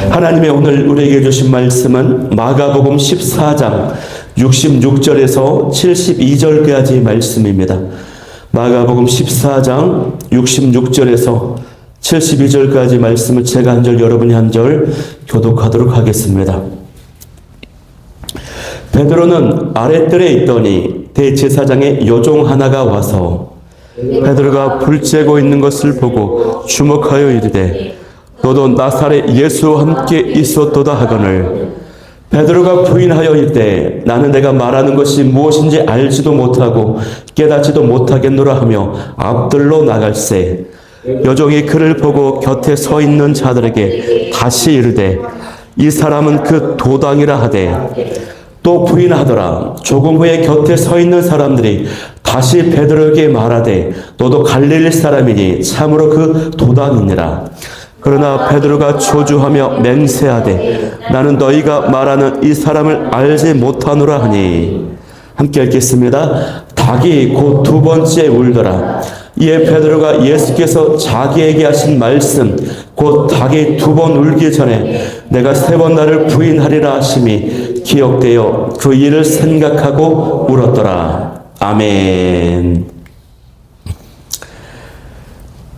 하나님의 오늘 우리에게 주신 말씀은 마가복음 14장 66절에서 72절까지 말씀입니다. 마가복음 14장 66절에서 72절까지 말씀을 제가 한 절, 여러분이 한 절 교독하도록 하겠습니다. 베드로는 아랫뜰에 있더니 대제사장의 여종 하나가 와서 베드로가 불 쬐고 있는 것을 보고 주목하여 이르되 너도 나사렛 예수와 함께 있었도다 하거늘 베드로가 부인하여 이르되 나는 내가 말하는 것이 무엇인지 알지도 못하고 깨닫지도 못하겠노라 하며 앞들로 나갈새 여종이 그를 보고 곁에 서 있는 자들에게 다시 이르되 이 사람은 그 도당이라 하되 또 부인하더라. 조금 후에 곁에 서 있는 사람들이 다시 베드로에게 말하되 너도 갈릴리 사람이니 참으로 그 도당이니라. 그러나 베드로가 조주하며 맹세하되 나는 너희가 말하는 이 사람을 알지 못하노라 하니. 함께 읽겠습니다. 닭이 곧 두 번째 울더라. 이에 베드로가 예수께서 자기에게 하신 말씀 곧 닭이 두 번 울기 전에 내가 세 번 나를 부인하리라 하심이 기억되어 그 일을 생각하고 울었더라. 아멘.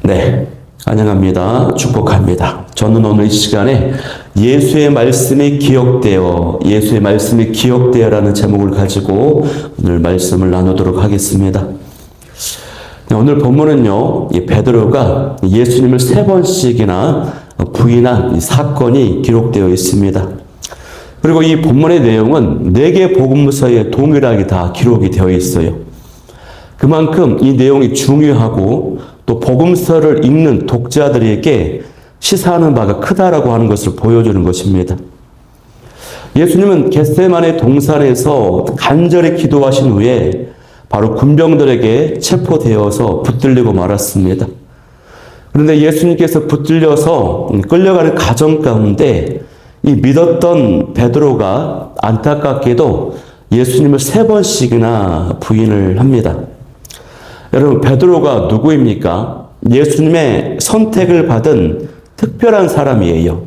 네, 안녕합니다. 축복합니다. 저는 오늘 이 시간에 예수의 말씀이 기억되어라는 제목을 가지고 오늘 말씀을 나누도록 하겠습니다. 오늘 본문은요, 이 베드로가 예수님을 세 번씩이나 부인한 이 사건이 기록되어 있습니다. 그리고 이 본문의 내용은 4개 복음서에 동일하게 다 기록이 되어 있어요. 그만큼 이 내용이 중요하고 또 복음서를 읽는 독자들에게 시사하는 바가 크다라고 하는 것을 보여주는 것입니다. 예수님은 겟세마네 동산에서 간절히 기도하신 후에 바로 군병들에게 체포되어서 붙들리고 말았습니다. 그런데 예수님께서 붙들려서 끌려가는 과정 가운데 이 믿었던 베드로가 안타깝게도 예수님을 3번씩이나 부인을 합니다. 여러분, 베드로가 누구입니까? 예수님의 선택을 받은 특별한 사람이에요.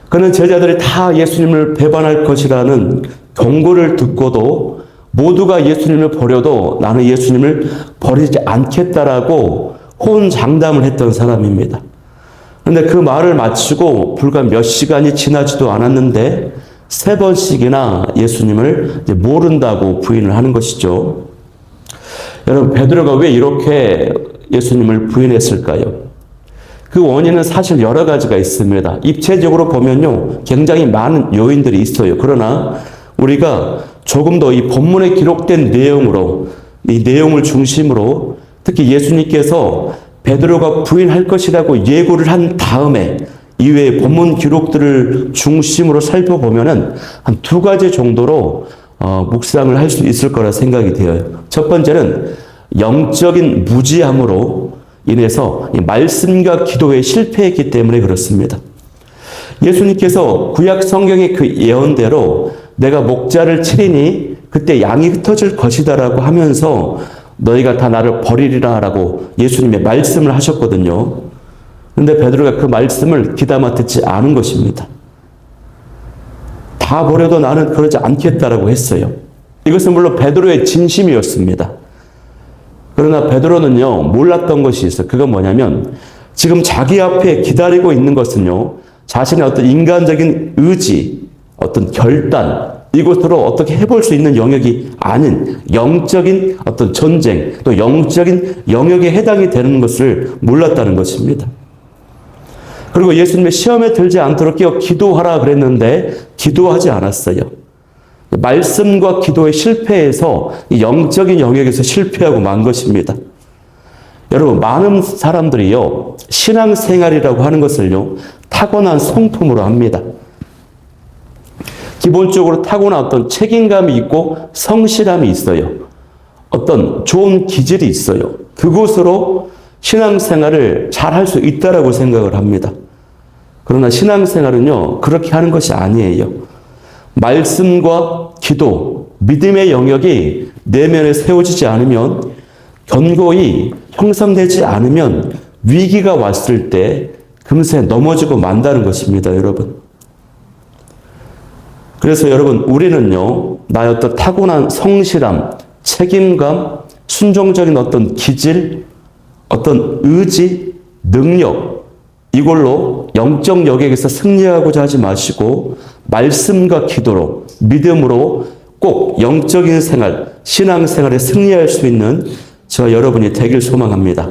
그는 제자들이 다 예수님을 배반할 것이라는 경고를 듣고도 모두가 예수님을 버려도 나는 예수님을 버리지 않겠다라고 호언장담을 했던 사람입니다. 그런데 그 말을 마치고 불과 몇 시간이 지나지도 않았는데 3번씩이나 예수님을 모른다고 부인을 하는 것이죠. 여러분, 베드로가 왜 이렇게 예수님을 부인했을까요? 그 원인은 사실 여러 가지가 있습니다. 입체적으로 보면요, 굉장히 많은 요인들이 있어요. 그러나 우리가 조금 더 이 본문에 기록된 내용으로, 이 내용을 중심으로 특히 예수님께서 베드로가 부인할 것이라고 예고를 한 다음에 이외의 본문 기록들을 중심으로 살펴보면은 한 2가지 정도로 묵상을 할 수 있을 거라 생각이 되어요. 첫 번째는 영적인 무지함으로 인해서 이 말씀과 기도에 실패했기 때문에 그렇습니다. 예수님께서 구약 성경의 그 예언대로 내가 목자를 치리니 그때 양이 흩어질 것이다라고 하면서 너희가 다 나를 버리리라 라고 예수님의 말씀을 하셨거든요. 그런데 베드로가 그 말씀을 귀담아 듣지 않은 것입니다. 다 버려도 나는 그러지 않겠다라고 했어요. 이것은 물론 베드로의 진심이었습니다. 그러나 베드로는요, 몰랐던 것이 있어요. 그건 뭐냐면 지금 자기 앞에 기다리고 있는 것은요, 자신의 어떤 인간적인 의지, 어떤 결단, 이것으로 어떻게 해볼 수 있는 영역이 아닌 영적인 어떤 전쟁, 또 영적인 영역에 해당이 되는 것을 몰랐다는 것입니다. 그리고 예수님의 시험에 들지 않도록 깨어 기도하라 그랬는데 기도하지 않았어요. 말씀과 기도에 실패해서 영적인 영역에서 실패하고 만 것입니다. 여러분, 많은 사람들이요, 신앙생활이라고 하는 것을요, 타고난 성품으로 합니다. 기본적으로 타고난 어떤 책임감이 있고 성실함이 있어요. 어떤 좋은 기질이 있어요. 그것으로 신앙생활을 잘 할 수 있다라고 생각을 합니다. 그러나 신앙생활은요, 그렇게 하는 것이 아니에요. 말씀과 기도, 믿음의 영역이 내면에 세워지지 않으면, 견고히 형성되지 않으면 위기가 왔을 때 금세 넘어지고 만다는 것입니다, 여러분. 그래서 여러분, 우리는요, 나의 어떤 타고난 성실함, 책임감, 순종적인 어떤 기질, 어떤 의지, 능력, 이걸로 영적 영역에서 승리하고자 하지 마시고 말씀과 기도로, 믿음으로 꼭 영적인 생활, 신앙생활에 승리할 수 있는 저와 여러분이 되길 소망합니다.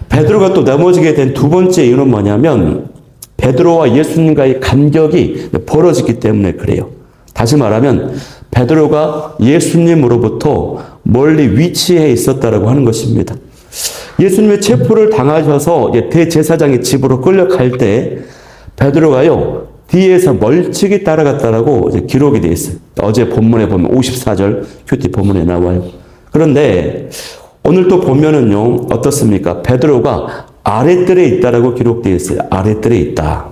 베드로가 또 넘어지게 된 두 번째 이유는 뭐냐면 베드로와 예수님과의 간격이 벌어지기 때문에 그래요. 다시 말하면 베드로가 예수님으로부터 멀리 위치해 있었다라고 하는 것입니다. 예수님의 체포를 당하셔서 대제사장의 집으로 끌려갈 때 베드로가요 뒤에서 멀찍이 따라갔다라고 기록이 되어 있어요. 어제 본문에 보면 54절 큐티 본문에 나와요. 그런데 오늘 또 보면은요 어떻습니까? 베드로가 아랫뜰에 있다라고 기록되어 있어요. 아랫뜰에 있다.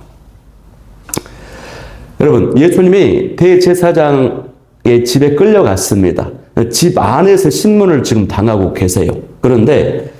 여러분, 예수님이 대제사장의 집에 끌려갔습니다. 집 안에서 신문을 지금 당하고 계세요. 그런데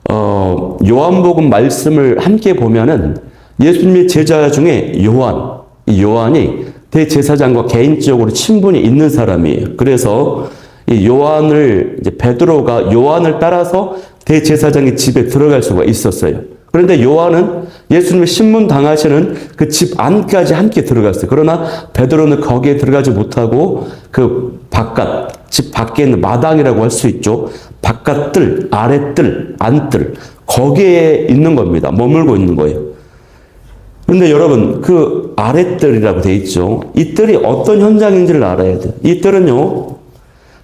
요한복음 말씀을 함께 보면은 예수님의 제자 중에 요한이 대제사장과 개인적으로 친분이 있는 사람이에요. 그래서 이 요한을 이제 베드로가 요한을 따라서 대제사장의 집에 들어갈 수가 있었어요. 그런데 요한은 예수님의 신문 당하시는 그 집 안까지 함께 들어갔어요. 그러나 베드로는 거기에 들어가지 못하고 그 바깥, 집 밖에 있는 마당이라고 할 수 있죠. 바깥뜰, 아랫뜰, 안뜰, 거기에 있는 겁니다. 머물고 있는 거예요. 그런데 여러분, 그 아랫뜰이라고 돼 있죠. 이 뜰이 어떤 현장인지를 알아야 돼요. 이 뜰은요,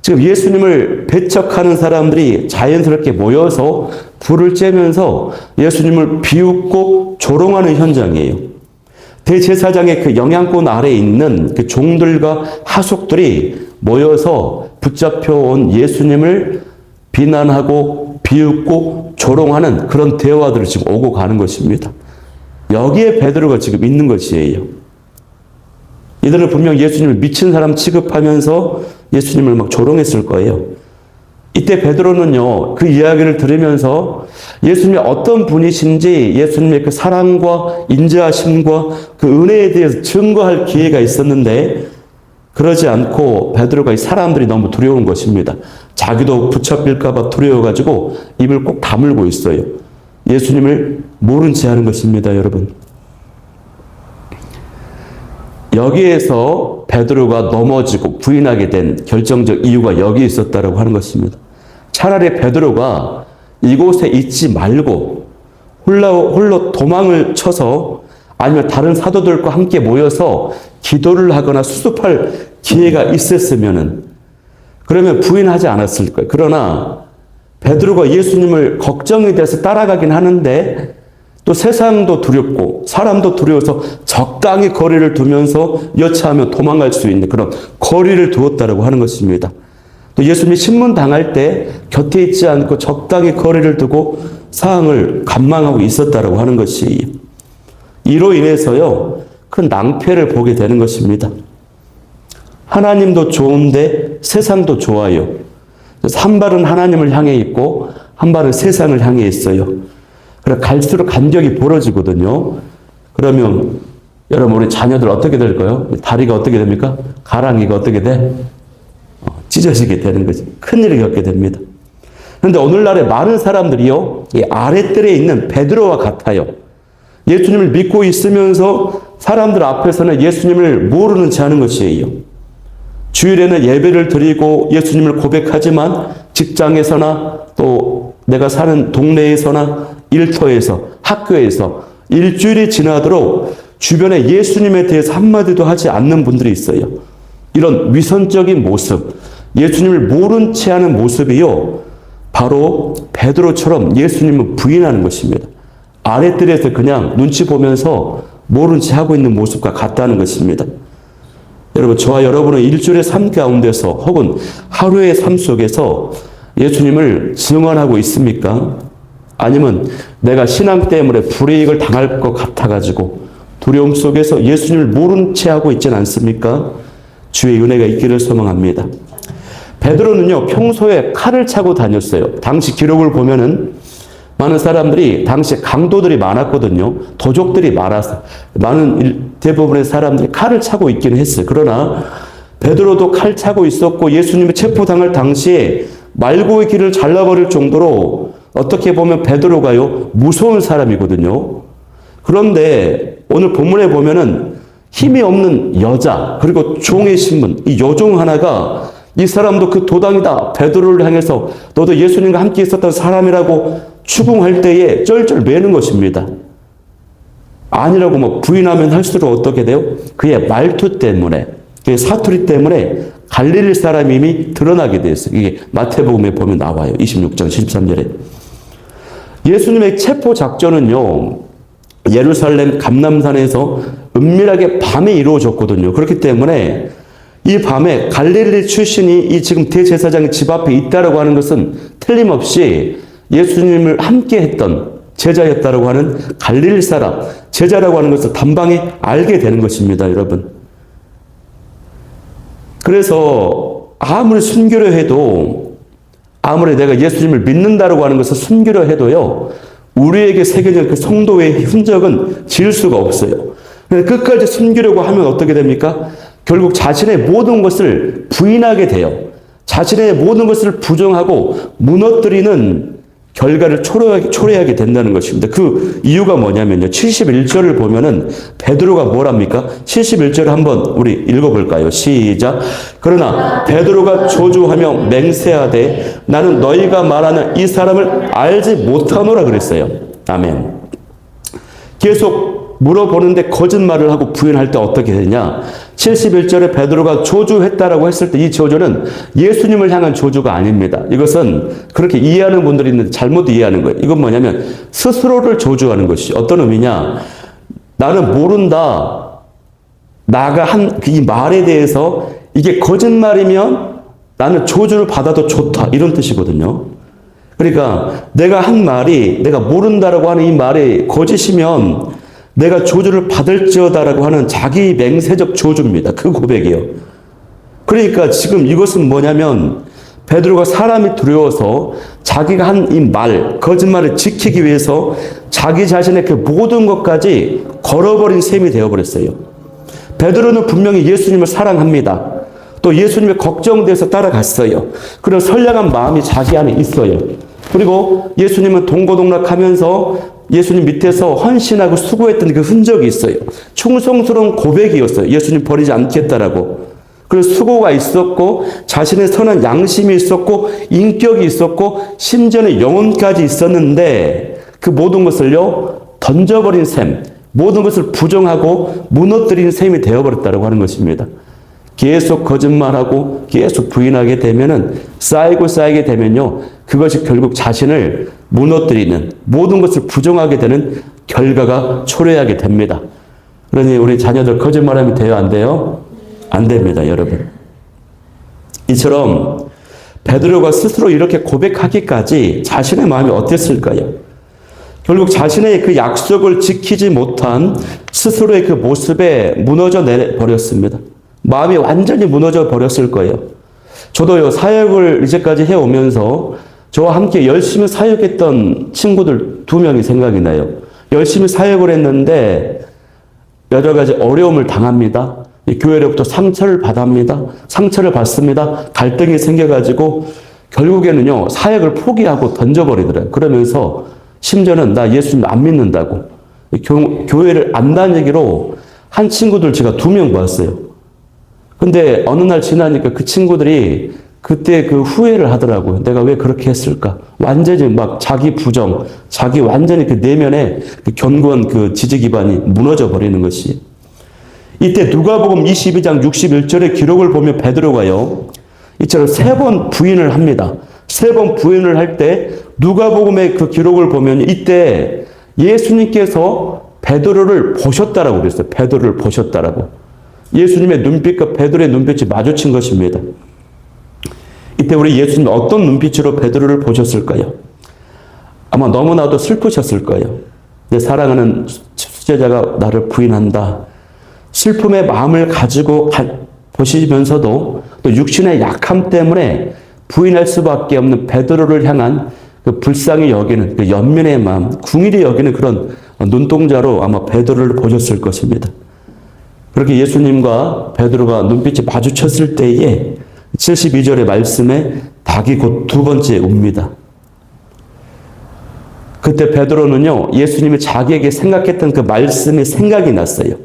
지금 예수님을 배척하는 사람들이 자연스럽게 모여서 불을 쬐면서 예수님을 비웃고 조롱하는 현장이에요. 대제사장의 그 영향권 아래에 있는 그 종들과 하속들이 모여서 붙잡혀온 예수님을 비난하고 비웃고 조롱하는 그런 대화들을 지금 오고 가는 것입니다. 여기에 베드로가 지금 있는 것이에요. 이들은 분명 예수님을 미친 사람 취급하면서 예수님을 막 조롱했을 거예요. 이때 베드로는요, 그 이야기를 들으면서 예수님이 어떤 분이신지 예수님의 그 사랑과 인자하심과 그 은혜에 대해서 증거할 기회가 있었는데 그러지 않고 베드로가 이 사람들이 너무 두려운 것입니다. 자기도 붙잡힐까 봐 두려워가지고 입을 꼭 다물고 있어요. 예수님을 모른 채 하는 것입니다, 여러분. 여기에서 베드로가 넘어지고 부인하게 된 결정적 이유가 여기 있었다라고 하는 것입니다. 차라리 베드로가 이곳에 있지 말고 홀로 도망을 쳐서 아니면 다른 사도들과 함께 모여서 기도를 하거나 수습할 기회가 있었으면은 그러면 부인하지 않았을 거예요. 그러나 베드로가 예수님을 걱정이 돼서 따라가긴 하는데 또 세상도 두렵고 사람도 두려워서 적당히 거리를 두면서 여차하면 도망갈 수 있는 그런 거리를 두었다라고 하는 것입니다. 또 예수님이 신문 당할 때 곁에 있지 않고 적당히 거리를 두고 상황을 관망하고 있었다라고 하는 것이 이로 인해서요 큰 낭패를 보게 되는 것입니다. 하나님도 좋은데 세상도 좋아요. 그래서 한 발은 하나님을 향해 있고 한 발은 세상을 향해 있어요. 그래 갈수록 간격이 벌어지거든요. 그러면 여러분 우리 자녀들 어떻게 될까요? 다리가 어떻게 됩니까? 가랑이가 어떻게 돼? 찢어지게 되는 거지. 큰일을 겪게 됩니다. 그런데 오늘날에 많은 사람들이요, 이 아랫뜰에 있는 베드로와 같아요. 예수님을 믿고 있으면서 사람들 앞에서는 예수님을 모르는 채 하는 것이에요. 주일에는 예배를 드리고 예수님을 고백하지만 직장에서나 또 내가 사는 동네에서나 일터에서 학교에서 일주일이 지나도록 주변에 예수님에 대해서 한마디도 하지 않는 분들이 있어요. 이런 위선적인 모습, 예수님을 모른 채 하는 모습이요, 바로 베드로처럼 예수님을 부인하는 것입니다. 아랫뜰에서 그냥 눈치 보면서 모른 채 하고 있는 모습과 같다는 것입니다. 여러분, 저와 여러분은 일주일의 삶 가운데서 혹은 하루의 삶 속에서 예수님을 증언하고 있습니까? 아니면 내가 신앙 때문에 불이익을 당할 것 같아가지고 두려움 속에서 예수님을 모른 채 하고 있지는 않습니까? 주의 은혜가 있기를 소망합니다. 베드로는요, 평소에 칼을 차고 다녔어요. 당시 기록을 보면은 많은 사람들이 당시에 강도들이 많았거든요. 도적들이 많아서 대부분의 사람들이 칼을 차고 있기는 했어요. 그러나 베드로도 칼 차고 있었고 예수님의 체포당할 당시에 말고의 길을 잘라버릴 정도로 어떻게 보면 베드로가요 무서운 사람이거든요. 그런데 오늘 본문에 보면은 힘이 없는 여자 그리고 종의 신분 이 여종 하나가 이 사람도 그 도당이다 베드로를 향해서 너도 예수님과 함께 있었던 사람이라고 추궁할 때에 쩔쩔 매는 것입니다. 아니라고 뭐 부인하면 할수록 어떻게 돼요? 그의 말투 때문에 그의 사투리 때문에 갈릴리 사람임이 드러나게 되었어요. 이게 마태복음에 보면 나와요. 26장 13절에. 예수님의 체포 작전은요. 예루살렘 감람산에서 은밀하게 밤에 이루어졌거든요. 그렇기 때문에 이 밤에 갈릴리 출신이 이 지금 대제사장의 집 앞에 있다라고 하는 것은 틀림없이 예수님을 함께 했던 제자였다라고 하는 갈릴리 사람, 제자라고 하는 것을 단방에 알게 되는 것입니다, 여러분. 그래서 아무리 숨기려 해도 아무리 내가 예수님을 믿는다라고 하는 것을 숨기려 해도요. 우리에게 새겨진 그 성도의 흔적은 지울 수가 없어요. 끝까지 숨기려고 하면 어떻게 됩니까? 결국 자신의 모든 것을 부인하게 돼요. 자신의 모든 것을 부정하고 무너뜨리는 결과를 초래하게 된다는 것입니다. 그 이유가 뭐냐면요. 71절을 보면은 베드로가 뭐랍니까? 71절 한번 우리 읽어볼까요? 시작. 그러나 베드로가 저주하며 맹세하되 나는 너희가 말하는 이 사람을 알지 못하노라 그랬어요. 아멘. 계속 물어보는데 거짓말을 하고 부인할 때 어떻게 되냐? 71절에 베드로가 저주했다라고 했을 때 이 저주는 예수님을 향한 저주가 아닙니다. 이것은 그렇게 이해하는 분들이 있는데 잘못 이해하는 거예요. 이건 뭐냐면 스스로를 저주하는 것이 어떤 의미냐? 나는 모른다. 나가 한 이 말에 대해서 이게 거짓말이면 나는 저주를 받아도 좋다. 이런 뜻이거든요. 그러니까 내가 한 말이 내가 모른다라고 하는 이 말이 거짓이면 내가 저주를 받을지어다라고 하는 자기 맹세적 저주입니다. 그 고백이요. 그러니까 지금 이것은 뭐냐면 베드로가 사람이 두려워서 자기가 한 이 말, 거짓말을 지키기 위해서 자기 자신의 그 모든 것까지 걸어버린 셈이 되어버렸어요. 베드로는 분명히 예수님을 사랑합니다. 또 예수님의 걱정돼서 따라갔어요. 그런 선량한 마음이 자기 안에 있어요. 그리고 예수님은 동고동락하면서 예수님 밑에서 헌신하고 수고했던 그 흔적이 있어요. 충성스러운 고백이었어요. 예수님 버리지 않겠다라고. 그래서 수고가 있었고 자신의 선한 양심이 있었고 인격이 있었고 심지어는 영혼까지 있었는데 그 모든 것을요 던져버린 셈, 모든 것을 부정하고 무너뜨린 셈이 되어버렸다고 하는 것입니다. 계속 거짓말하고 계속 부인하게 되면은 쌓이게 되면요 그것이 결국 자신을 무너뜨리는 모든 것을 부정하게 되는 결과가 초래하게 됩니다. 그러니 우리 자녀들 거짓말하면 돼요, 안 돼요? 안 됩니다, 여러분. 이처럼 베드로가 스스로 이렇게 고백하기까지 자신의 마음이 어땠을까요? 결국 자신의 그 약속을 지키지 못한 스스로의 그 모습에 무너져 내버렸습니다. 마음이 완전히 무너져 버렸을 거예요. 저도요, 사역을 이제까지 해오면서 저와 함께 열심히 사역했던 친구들 2명이 생각이 나요. 열심히 사역을 했는데 여러 가지 어려움을 당합니다. 교회로부터 상처를 받습니다. 갈등이 생겨가지고 결국에는요, 사역을 포기하고 던져버리더라고요. 그러면서 심지어는 나 예수님 안 믿는다고. 교회를 안 다니기로 한 친구들 제가 2명 봤어요. 근데 어느 날 지나니까 그 친구들이 그때 그 후회를 하더라고요. 내가 왜 그렇게 했을까? 완전히 막 자기 부정, 자기 완전히 그 내면에 그 견고한 그 지지 기반이 무너져 버리는 것이. 이때 누가복음 22장 61절의 기록을 보면 베드로가요. 이처럼 3번 부인을 합니다. 3번 부인을 할 때 누가복음의 그 기록을 보면 이때 예수님께서 베드로를 보셨다라고 그랬어요. 베드로를 보셨다라고. 예수님의 눈빛과 베드로의 눈빛이 마주친 것입니다. 이때 우리 예수님은 어떤 눈빛으로 베드로를 보셨을까요? 아마 너무나도 슬프셨을 거예요. 내 사랑하는 수제자가 나를 부인한다. 슬픔의 마음을 가지고 보시면서도 또 육신의 약함 때문에 부인할 수밖에 없는 베드로를 향한 그 불쌍히 여기는 그 연민의 마음, 궁일이 여기는 그런 눈동자로 아마 베드로를 보셨을 것입니다. 그렇게 예수님과 베드로가 눈빛이 마주쳤을 때에 72절의 말씀에 닭이 곧 두 번째 웁니다. 그때 베드로는요, 예수님이 자기에게 생각했던 그 말씀이 생각이 났어요.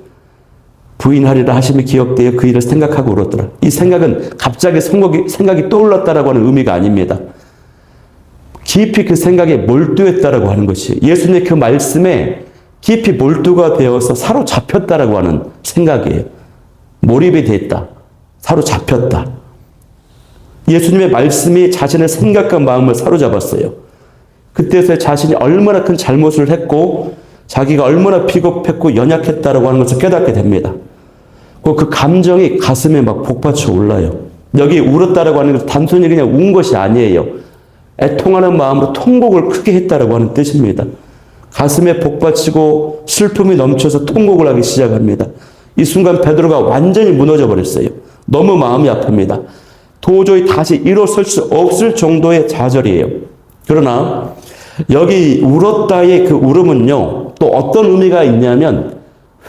부인하리라 하심이 기억되어 그 일을 생각하고 울었더라. 이 생각은 갑자기 생각이 떠올랐다라고 하는 의미가 아닙니다. 깊이 그 생각에 몰두했다라고 하는 것이 예수님의 그 말씀에 깊이 몰두가 되어서 사로잡혔다라고 하는 생각이에요. 몰입이 됐다. 사로잡혔다. 예수님의 말씀이 자신의 생각과 마음을 사로잡았어요. 그때서 자신이 얼마나 큰 잘못을 했고 자기가 얼마나 비겁했고 연약했다라고 하는 것을 깨닫게 됩니다. 그 감정이 가슴에 막 복받쳐 올라요. 여기 울었다라고 하는 것은 단순히 그냥 운 것이 아니에요. 애통하는 마음으로 통곡을 크게 했다라고 하는 뜻입니다. 가슴에 복받치고 슬픔이 넘쳐서 통곡을 하기 시작합니다. 이 순간 베드로가 완전히 무너져 버렸어요. 너무 마음이 아픕니다. 도저히 다시 일어설 수 없을 정도의 좌절이에요. 그러나 여기 울었다의 그 울음은요, 또 어떤 의미가 있냐면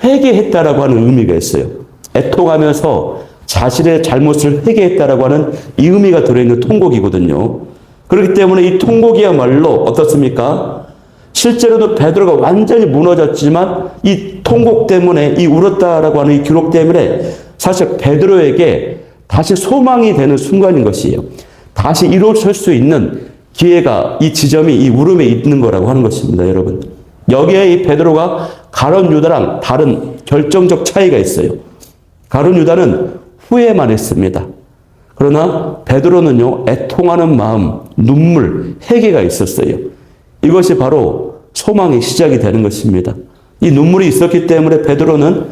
회개했다라고 하는 의미가 있어요. 애통하면서 자신의 잘못을 회개했다라고 하는 이 의미가 들어있는 통곡이거든요. 그렇기 때문에 이 통곡이야말로 어떻습니까? 실제로도 베드로가 완전히 무너졌지만 이 통곡 때문에, 이 울었다라고 하는 이 기록 때문에 사실 베드로에게 다시 소망이 되는 순간인 것이에요. 다시 일어설 수 있는 기회가, 이 지점이 이 울음에 있는 거라고 하는 것입니다, 여러분. 여기에 이 베드로가 가룟 유다랑 다른 결정적 차이가 있어요. 가룟 유다는 후회만 했습니다. 그러나 베드로는요, 애통하는 마음, 눈물, 회개가 있었어요. 이것이 바로 소망의 시작이 되는 것입니다. 이 눈물이 있었기 때문에 베드로는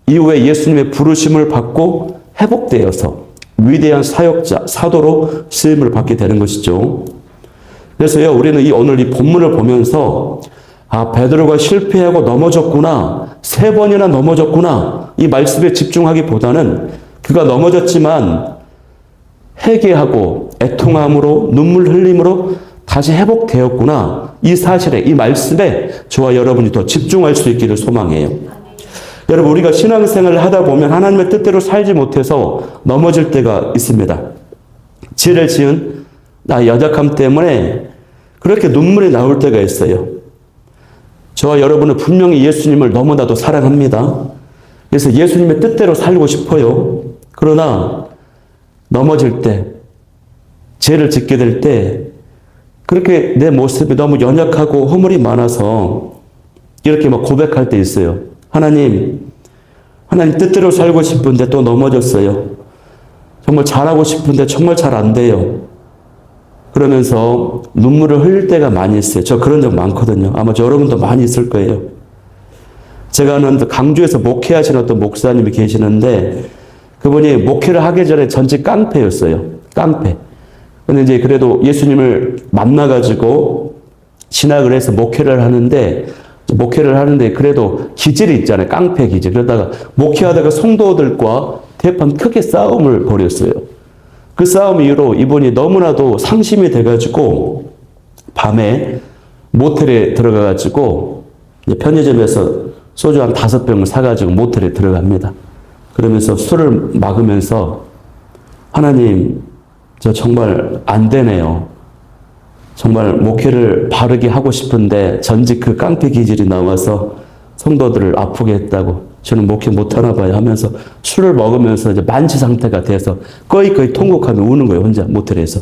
이후에 예수님의 부르심을 받고 회복되어서 위대한 사역자, 사도로 쓰임을 받게 되는 것이죠. 그래서요, 우리는 오늘 이 본문을 보면서 베드로가 실패하고 넘어졌구나, 3번이나 넘어졌구나, 이 말씀에 집중하기보다는 그가 넘어졌지만 회개하고 애통함으로 눈물 흘림으로 다시 회복되었구나, 이 사실에, 이 말씀에 저와 여러분이 더 집중할 수 있기를 소망해요. 여러분, 우리가 신앙생활을 하다 보면 하나님의 뜻대로 살지 못해서 넘어질 때가 있습니다. 죄를 지은 나 연약함 때문에 그렇게 눈물이 나올 때가 있어요. 저와 여러분은 분명히 예수님을 너무나도 사랑합니다. 그래서 예수님의 뜻대로 살고 싶어요. 그러나 넘어질 때, 죄를 짓게 될 때 그렇게 내 모습이 너무 연약하고 허물이 많아서 이렇게 막 고백할 때 있어요. 하나님 뜻대로 살고 싶은데 또 넘어졌어요. 정말 잘하고 싶은데 정말 잘 안 돼요. 그러면서 눈물을 흘릴 때가 많이 있어요. 저 그런 적 많거든요. 아마 여러분도 많이 있을 거예요. 제가 아는 강주에서 목회하시는 어떤 목사님이 계시는데 그분이 목회를 하기 전에 전직 깡패였어요. 깡패. 근데 이제 그래도 예수님을 만나가지고 신학을 해서 목회를 하는데 그래도 기질이 있잖아요. 깡패 기질. 그러다가 목회하다가 성도들과 대판 크게 싸움을 벌였어요. 그 싸움 이후로 이분이 너무나도 상심이 돼가지고 밤에 모텔에 들어가가지고 편의점에서 소주 한 5병을 사가지고 모텔에 들어갑니다. 그러면서 술을 막으면서 하나님, 저 정말 안 되네요. 정말 목회를 바르게 하고 싶은데 전직 그 깡패 기질이 나와서 성도들을 아프게 했다고, 저는 목회 못하나 봐요 하면서 술을 먹으면서 이제 만취 상태가 돼서 거의 통곡하며 우는 거예요, 혼자 모텔에서.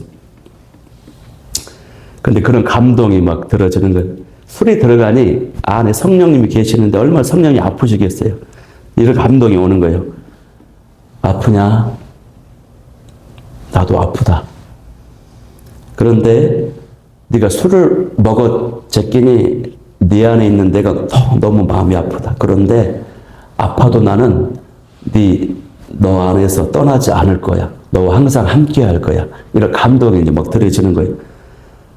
근데 그런 감동이 막 들어지는 거예요. 술이 들어가니 안에 성령님이 계시는데 얼마나 성령이 아프시겠어요. 이런 감동이 오는 거예요. 아프냐? 나도 아프다. 그런데 네가 술을 먹어 제끼니 네 안에 있는 내가 너무 마음이 아프다. 그런데 아파도 나는 너 안에서 떠나지 않을 거야. 너와 항상 함께 할 거야. 이런 감동이 이제 막 들어지는 거예요.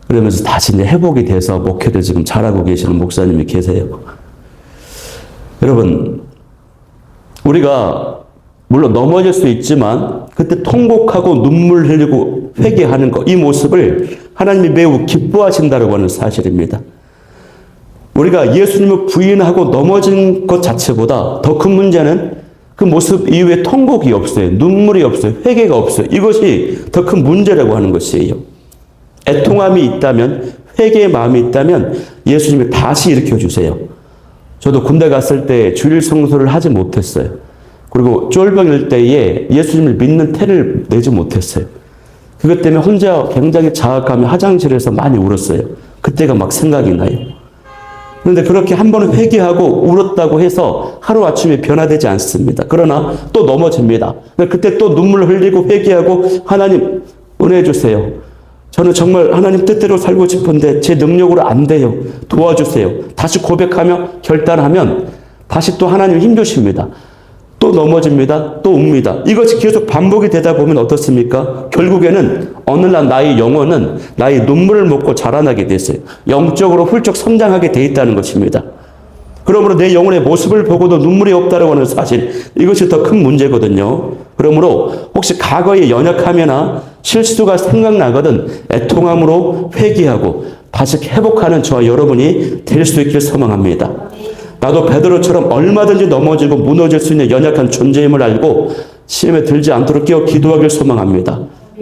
그러면서 다시 이제 회복이 돼서 목회를 지금 잘하고 계시는 목사님이 계세요. 여러분, 우리가 물론 넘어질 수 있지만 그때 통곡하고 눈물 흘리고 회개하는 것, 이 모습을 하나님이 매우 기뻐하신다고 하는 사실입니다. 우리가 예수님을 부인하고 넘어진 것 자체보다 더 큰 문제는 그 모습 이후에 통곡이 없어요. 눈물이 없어요. 회개가 없어요. 이것이 더 큰 문제라고 하는 것이에요. 애통함이 있다면, 회개의 마음이 있다면 예수님이 다시 일으켜주세요. 저도 군대 갔을 때 주일 성수를 하지 못했어요. 그리고 쫄병일 때에 예수님을 믿는 태를 내지 못했어요. 그것 때문에 혼자 굉장히 자학하며 화장실에서 많이 울었어요. 그때가 막 생각이 나요. 그런데 그렇게 한 번은 회개하고 울었다고 해서 하루아침에 변화되지 않습니다. 그러나 또 넘어집니다. 그때 또 눈물 흘리고 회개하고 하나님 은혜 주세요. 저는 정말 하나님 뜻대로 살고 싶은데 제 능력으로 안 돼요. 도와주세요. 다시 고백하며 결단하면 다시 또 하나님 힘 주십니다. 또 넘어집니다. 또 웁니다. 이것이 계속 반복이 되다 보면 어떻습니까? 결국에는 어느 날 나의 영혼은 나의 눈물을 먹고 자라나게 됐어요. 영적으로 훌쩍 성장하게 돼 있다는 것입니다. 그러므로 내 영혼의 모습을 보고도 눈물이 없다라고 하는 사실, 이것이 더 큰 문제거든요. 그러므로 혹시 과거의 연약함이나 실수가 생각나거든 애통함으로 회개하고 다시 회복하는 저와 여러분이 될 수 있길 소망합니다. 나도 베드로처럼 얼마든지 넘어지고 무너질 수 있는 연약한 존재임을 알고 시험에 들지 않도록 깨어 기도하길 소망합니다.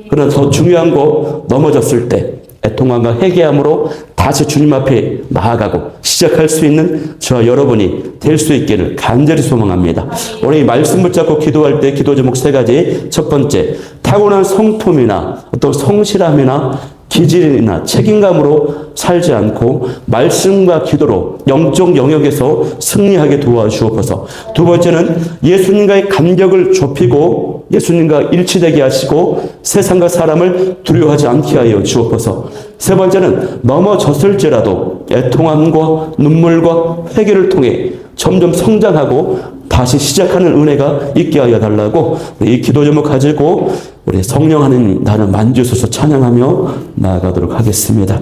그러나 더 중요한 거, 넘어졌을 때 애통함과 회개함으로 다시 주님 앞에 나아가고 시작할 수 있는 저와 여러분이 될 수 있기를 간절히 소망합니다. 오늘 이 말씀 붙잡고 기도할 때 기도 제목 3가지. 첫 번째, 타고난 성품이나 어떤 성실함이나 기질이나 책임감으로 살지 않고 말씀과 기도로 영적 영역에서 승리하게 도와주옵소서. 두 번째는 예수님과의 간격을 좁히고 예수님과 일치되게 하시고 세상과 사람을 두려워하지 않게 하여 주옵소서. 세 번째는 넘어졌을지라도 애통함과 눈물과 회개를 통해 점점 성장하고 다시 시작하는 은혜가 있게 하여 달라고 이 기도 제목 가지고 우리 성령 하나님 나를 만지소서 찬양하며 나아가도록 하겠습니다.